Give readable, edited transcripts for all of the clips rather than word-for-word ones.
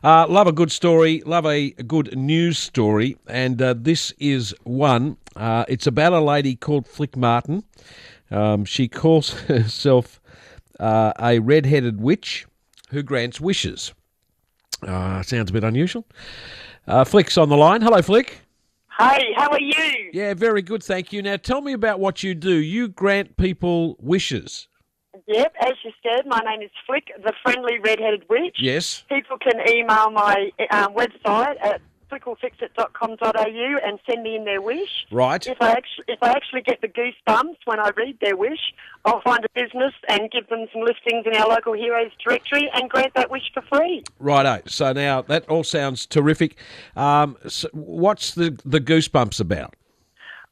Love a good story, love a good news story, and this is one. It's about a lady called Flick Martin. She calls herself a red-headed witch who grants wishes. Sounds a bit unusual. Flick's on the line. Hello, Flick. Hey, how are you? Yeah, very good, thank you. Now, tell me about what you do. You grant people wishes. Yep, as you said, my name is Flick, the friendly red-headed witch. Yes. People can email my website at flickwillfixit.com.au and send me in their wish. Right. If I actually get the goosebumps when I read their wish, I'll find a business and give them some listings in our local heroes directory and grant that wish for free. Righto. So now that all sounds terrific. So what's the goosebumps about?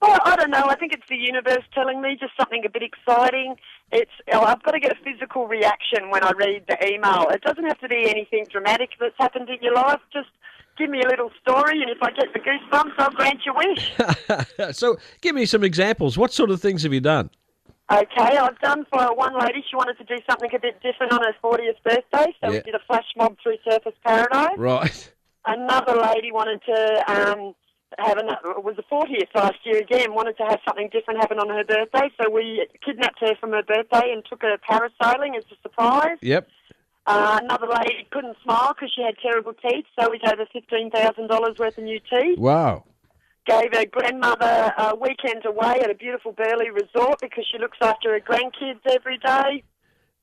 Oh, I don't know. I think it's the universe telling me just something a bit exciting. I've got to get a physical reaction when I read the email. It doesn't have to be anything dramatic that's happened in your life. Just give me a little story, and if I get the goosebumps, I'll grant your wish. So give me some examples. What sort of things have you done? Okay, I've done for one lady. She wanted to do something a bit different on her 40th birthday, so we did a flash mob through Surfers Paradise. Right. Another lady wanted to it was the 40th last year again, wanted to have something different happen on her birthday, so we kidnapped her from her birthday and took her parasailing as a surprise. Yep. Another lady couldn't smile because she had terrible teeth, so we gave her $15,000 worth of new teeth. Wow. Gave her grandmother a weekend away at a beautiful Burleigh resort because she looks after her grandkids every day.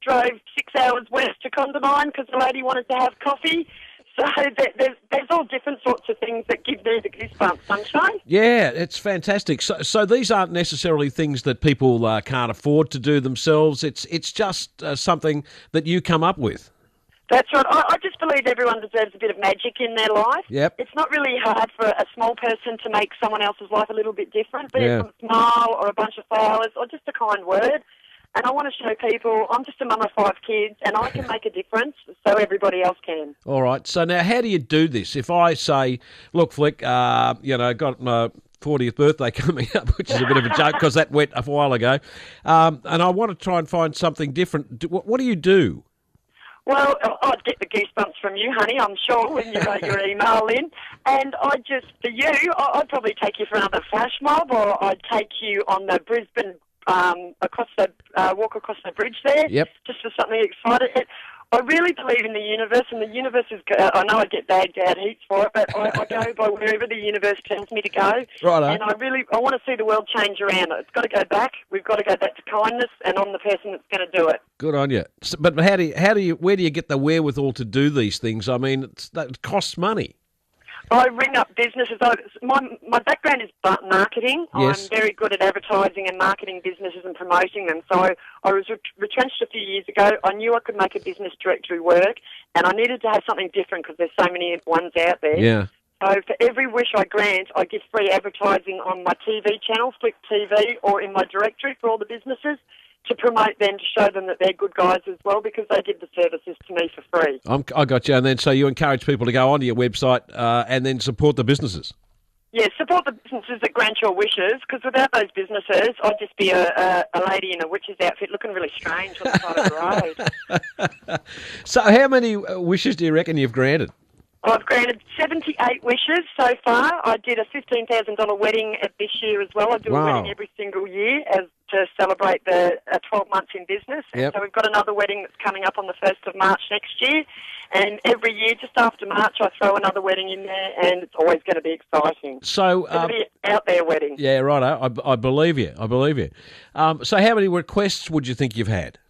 Drove 6 hours west to Condamine because the lady wanted to have coffee. So there's all different sorts of things that give me the goosebumps, sunshine. Yeah, it's fantastic. So these aren't necessarily things that people can't afford to do themselves. It's just something that you come up with. That's right. I just believe everyone deserves a bit of magic in their life. Yep. It's not really hard for a small person to make someone else's life a little bit different, be it from a smile or a bunch of flowers or just a kind word. And I want to show people I'm just a mum of 5 kids and I can make a difference so everybody else can. All right. So now how do you do this? If I say, look, Flick, got my 40th birthday coming up, which is a bit of a joke because that went a while ago, and I want to try and find something different, what do you do? Well, I'd get the goosebumps from you, honey, I'm sure, when you wrote your email in. And I'd probably take you for another flash mob, or I'd take you on the Brisbane walk across the bridge there, just for something exciting. I really believe in the universe, and the universe is. I know I get bad heats for it, but I go by wherever the universe tells me to go. Righto. And I want to see the world change around it. It's got to go back. We've got to go back to kindness, and I'm the person that's going to do it. Good on you. But where do you get the wherewithal to do these things? I mean, it costs money. I ring up businesses. My background is marketing. Yes. I'm very good at advertising and marketing businesses and promoting them. So I was retrenched a few years ago. I knew I could make a business directory work, and I needed to have something different because there's so many ones out there. Yeah. So for every wish I grant, I give free advertising on my TV channel, Flick TV, or in my directory for all the businesses, to promote them, to show them that they're good guys as well, because they give the services to me for free. I got you. And then so you encourage people to go onto your website and then support the businesses. Yeah, support the businesses that grant your wishes, because without those businesses, I'd just be a lady in a witch's outfit looking really strange on the side of the road. So how many wishes do you reckon you've granted? I've granted 78 wishes so far. I did a $15,000 wedding this year as well. I do a wedding every single year to celebrate the 12 months in business. And so we've got another wedding that's coming up on the 1st of March next year. And every year, just after March, I throw another wedding in there, and it's always going to be exciting. So it's going to be an out-there wedding. Yeah, right. I believe you. So how many requests would you think you've had?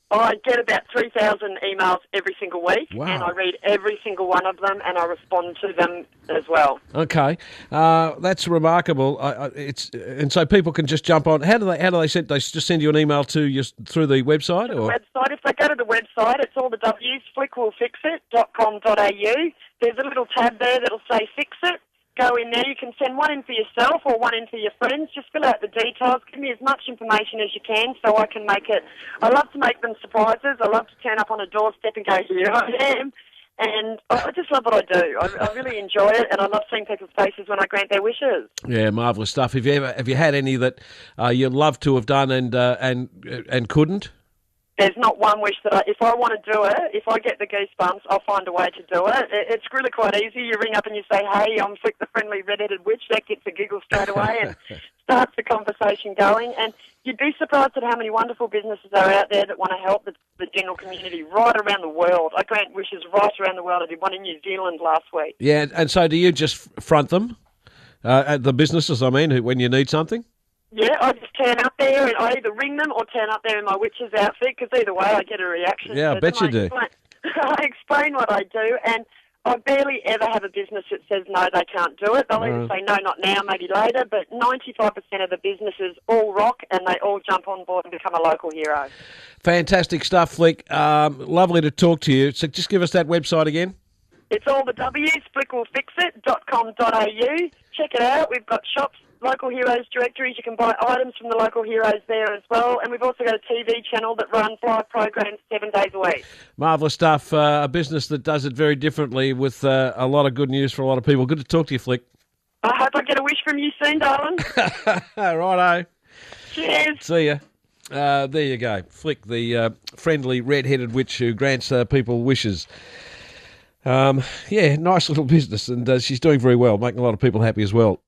I get about 3,000 emails every single week, and I read every single one of them, and I respond to them as well. Okay, that's remarkable. And so people can just jump on. How do they send? They just send you an email to you through the website, or the website. If they go to the website, it's all the W's. flickwillfixit.com.au. There's a little tab there that'll say "Fix It." Go in there. You can send one in for yourself or one in for your friends. Just fill out the details. Give me as much information as you can so I can make it. I love to make them surprises. I love to turn up on a doorstep and go, here I am. And I just love what I do. I really enjoy it, and I love seeing people's faces when I grant their wishes. Yeah, marvellous stuff. Have you had any that you'd love to have done and couldn't? there's not one wish that if I want to do it, if I get the goosebumps, I'll find a way to do it. It's really quite easy. You ring up and you say, hey, I'm Flick the Friendly Red-Headed Witch. That gets a giggle straight away and starts the conversation going. And you'd be surprised at how many wonderful businesses are out there that want to help the general community right around the world. I grant wishes right around the world. I did one in New Zealand last week. Yeah, and so do you just front them at the businesses, when you need something? Yeah, I just turn up there and I either ring them or turn up there in my witch's outfit because either way I get a reaction. Yeah, I bet you do. I explain what I do and I barely ever have a business that says no, they can't do it. They'll either say no, not now, maybe later, but 95% of the businesses all rock and they all jump on board and become a local hero. Fantastic stuff, Flick. Lovely to talk to you. So just give us that website again. It's all the W's, flickwillfixit.com.au. Check it out. We've got shops, Local Heroes directories. You can buy items from the Local Heroes there as well. And we've also got a TV channel that runs live programs 7 days a week. Marvellous stuff. A business that does it very differently with a lot of good news for a lot of people. Good to talk to you, Flick. I hope I get a wish from you soon, darling. Righto. Cheers. See ya. There you go. Flick, the friendly red-headed witch who grants people wishes. Nice little business, and she's doing very well, making a lot of people happy as well.